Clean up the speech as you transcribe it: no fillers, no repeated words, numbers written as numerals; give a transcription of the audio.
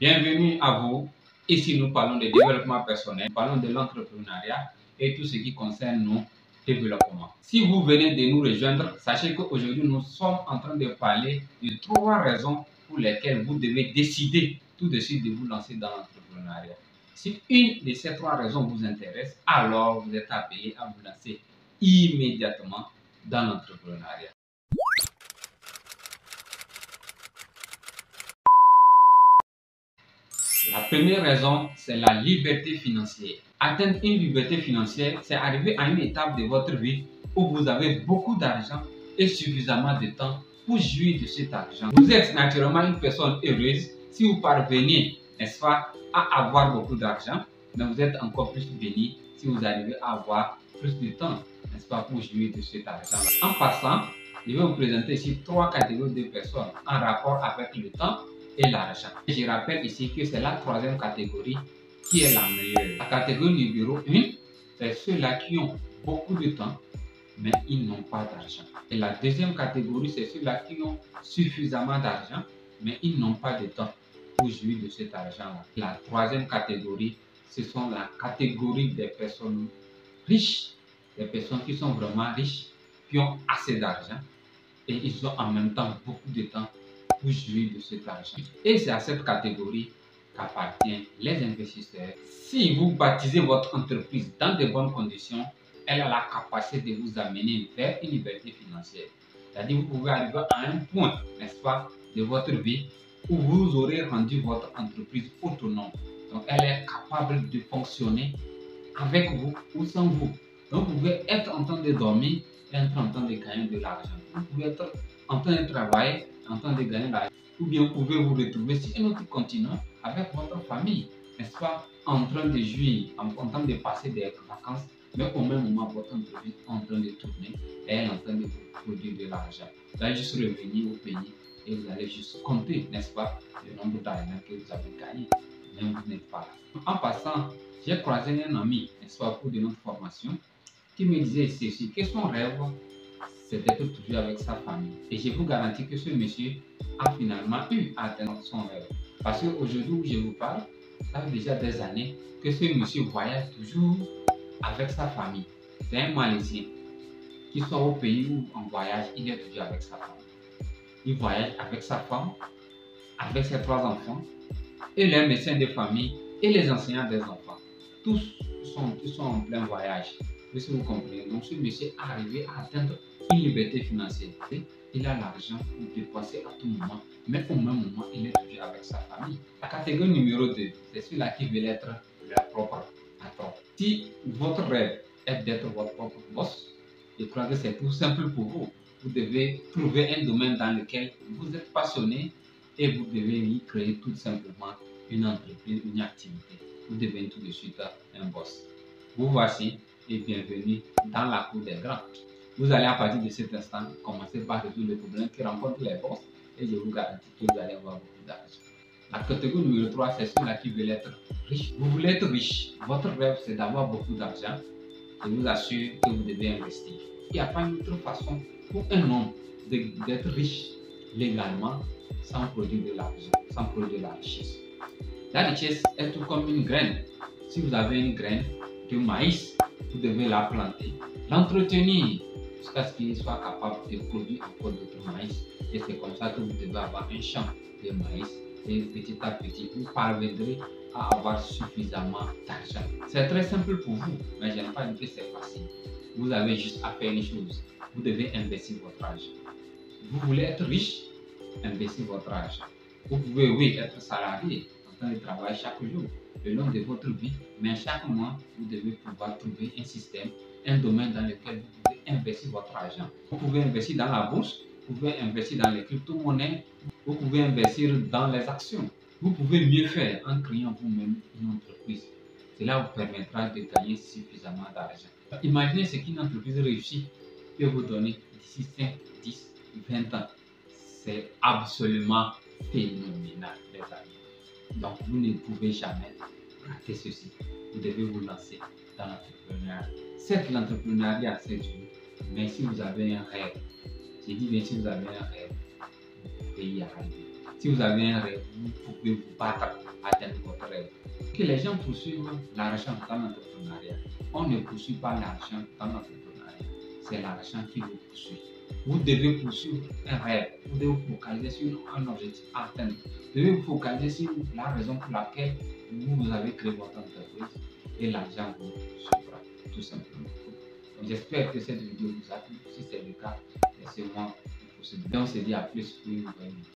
Bienvenue à vous. Ici, nous parlons de développement personnel, nous parlons de l'entrepreneuriat et tout ce qui concerne nos développements. Si vous venez de nous rejoindre, sachez qu'aujourd'hui, nous sommes en train de parler de 3 raisons pour lesquelles vous devez décider tout de suite de vous lancer dans l'entrepreneuriat. Si une de ces 3 raisons vous intéresse, alors vous êtes appelé à vous lancer immédiatement dans l'entrepreneuriat. La première raison, c'est la liberté financière. Atteindre une liberté financière, c'est arriver à une étape de votre vie où vous avez beaucoup d'argent et suffisamment de temps pour jouir de cet argent. Vous êtes naturellement une personne heureuse si vous parvenez, n'est-ce pas, à avoir beaucoup d'argent, mais vous êtes encore plus béni si vous arrivez à avoir plus de temps, n'est-ce pas, pour jouir de cet argent. En passant, je vais vous présenter ici 3 catégories de personnes en rapport avec le temps et l'argent. Je rappelle ici que c'est la 3e catégorie qui est la meilleure. La catégorie numéro 1, c'est ceux-là qui ont beaucoup de temps, mais ils n'ont pas d'argent. Et la 2e catégorie, c'est ceux-là qui ont suffisamment d'argent, mais ils n'ont pas de temps pour jouir de cet argent-là. La 3e catégorie, ce sont la catégorie des personnes riches, des personnes qui sont vraiment riches, qui ont assez d'argent et ils ont en même temps beaucoup de temps pour jouir de cet argent. Et c'est à cette catégorie qu'appartiennent les investisseurs. Si vous baptisez votre entreprise dans de bonnes conditions, elle a la capacité de vous amener vers une liberté financière. C'est-à-dire que vous pouvez arriver à un point, n'est-ce pas, de votre vie où vous aurez rendu votre entreprise autonome. Donc elle est capable de fonctionner avec vous ou sans vous. Donc vous pouvez être en train de dormir et être en train de gagner de l'argent. Vous pouvez être en train de travailler, en train de gagner de l'argent. Ou bien vous pouvez vous retrouver sur un autre continent avec votre famille, n'est-ce pas, en train de jouir, en train de passer des vacances, mais au même moment votre entreprise est en train de tourner et elle est en train de vous produire de l'argent. Vous allez juste revenir au pays et vous allez juste compter, n'est-ce pas, le nombre d'argent que vous avez gagné, même vous n'êtes pas là. En passant, j'ai croisé un ami, n'est-ce pas, au cours de notre formation, qui me disait ceci, que son rêve, c'est d'être toujours avec sa famille. Et je vous garantis que ce monsieur a finalement eu à atteindre son rêve. Parce qu'aujourd'hui où je vous parle, ça fait déjà des années que ce monsieur voyage toujours avec sa famille. C'est un Malaisien qui sort au pays où en voyage, il est toujours avec sa famille. Il voyage avec sa femme, avec ses 3 enfants, et les médecins de famille et les enseignants des enfants. Tous sont en plein voyage. Si vous comprenez, donc ce monsieur est arrivé à atteindre une liberté financière. Il a l'argent pour dépenser à tout moment, mais au même moment, il est toujours avec sa famille. La catégorie numéro 2, c'est celui-là qui veut être leur propre patron. Si votre rêve est d'être votre propre boss, je crois que c'est tout simple pour vous. Vous devez trouver un domaine dans lequel vous êtes passionné et vous devez y créer tout simplement une entreprise, une activité. Vous devenez tout de suite un boss. Vous voici et bienvenue dans la cour des grands. Vous allez à partir de cet instant commencer par résoudre les problèmes qui rencontrent les boss et je vous garantis que vous allez avoir beaucoup d'argent. La catégorie numéro 3, c'est ceux-là qui veulent être riches. Vous voulez être riche. Votre rêve, c'est d'avoir beaucoup d'argent. Je vous assure que vous devez investir. Il n'y a pas une autre façon pour un homme d'être riche légalement sans produire de l'argent, sans produire de la richesse. La richesse est tout comme une graine. Si vous avez une graine de maïs, vous devez la planter, l'entretenir jusqu'à ce qu'il soit capable de produire encore d'autres maïs. Et c'est comme ça que vous devez avoir un champ de maïs. Et petit à petit, vous parviendrez à avoir suffisamment d'argent. C'est très simple pour vous, mais je n'ai pas dit que c'est facile. Vous avez juste à faire une chose. Vous devez investir votre argent. Vous voulez être riche, investissez votre argent. Vous pouvez, oui, être salarié, en train de travailler chaque jour, le long de votre vie, mais chaque mois, vous devez pouvoir trouver un système, un domaine dans lequel vous pouvez investir votre argent. Vous pouvez investir dans la bourse, vous pouvez investir dans les crypto-monnaies, vous pouvez investir dans les actions. Vous pouvez mieux faire en créant vous-même une entreprise. Cela vous permettra de gagner suffisamment d'argent. Imaginez ce qu'une entreprise réussie peut vous donner d'ici 5, 10, 20 ans. C'est absolument phénoménal, les amis. Donc, vous ne pouvez jamais rater ceci. Vous devez vous lancer dans l'entrepreneuriat. Certes, l'entrepreneuriat, c'est dur, mais si vous avez un rêve, j'ai dit bien si vous avez un rêve, vous pouvez y arriver. Si vous avez un rêve, vous pouvez vous battre que les gens poursuivent l'argent dans l'entrepreneuriat. On ne poursuit pas l'argent dans l'entrepreneuriat. C'est l'argent qui vous poursuit. Vous devez poursuivre un rêve. Vous devez vous focaliser sur un objectif à atteindre. Vous devez vous focaliser sur la raison pour laquelle vous avez créé votre entreprise et l'argent vous suivra, tout simplement. J'espère que cette vidéo vous a plu. Si c'est le cas, laissez-moi un pouce bleu. On se dit à plus pour une nouvelle vidéo.